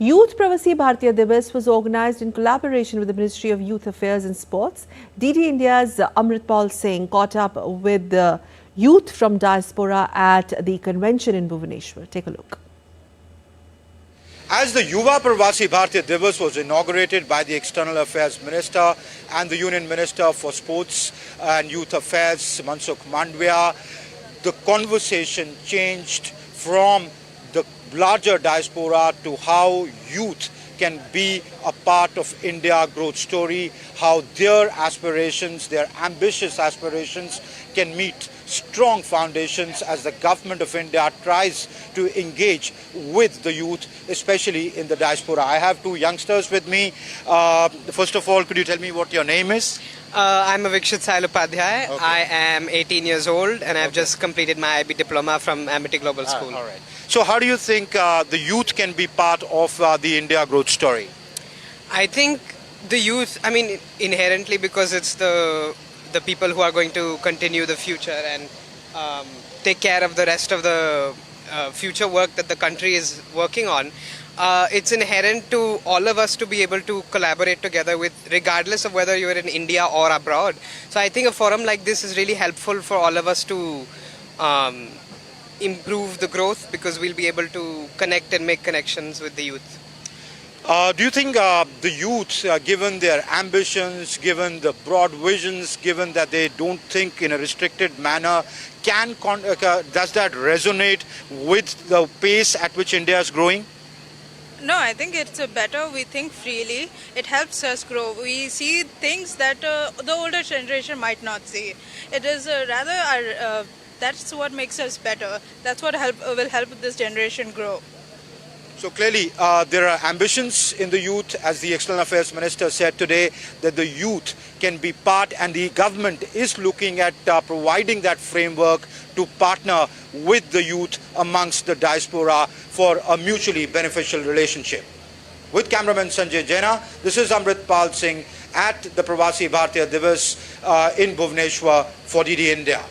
Youth Pravasi Bharatiya Divas was organized in collaboration with the Ministry of Youth Affairs and Sports. DD India's Amritpal Singh caught up with the youth from Diaspora at the convention in Bhubaneswar. Take a look. As the Youth Pravasi Bharatiya Divas was inaugurated by the External Affairs Minister and the Union Minister for Sports and Youth Affairs, Mansukh Mandviya, the conversation changed from the larger diaspora to how youth can be a part of India's growth story, how their aspirations, their ambitious aspirations can meet strong foundations as the government of India tries to engage with the youth, especially in the diaspora. I have two youngsters with me. First of all, could you tell me what your name is? I'm Avikshit Sailupadhyay. Okay. I am 18 years old and I've just completed my IB diploma from Amity Global School. All right. So how do you think the youth can be part of the India growth story? I think the youth, inherently, because it's the people who are going to continue the future and take care of the rest of the future work that the country is working on. It's inherent to all of us to be able to collaborate together with, regardless of whether you're in India or abroad. So I think a forum like this is really helpful for all of us to improve the growth, because we'll be able to connect and make connections with the youth. Do you think the youth, given their ambitions, given the broad visions, given that they don't think in a restricted manner, does that resonate with the pace at which India is growing? No, I think it's better we think freely. It helps us grow. We see things that the older generation might not see. It is that's what makes us better. That's what will help this generation grow. So clearly, there are ambitions in the youth, as the External Affairs Minister said today, that the youth can be part, and the government is looking at providing that framework to partner with the youth amongst the diaspora for a mutually beneficial relationship. With cameraman Sanjay Jaina, this is Amritpal Singh at the Pravasi Bharatiya Divas in Bhubaneswar for DD India.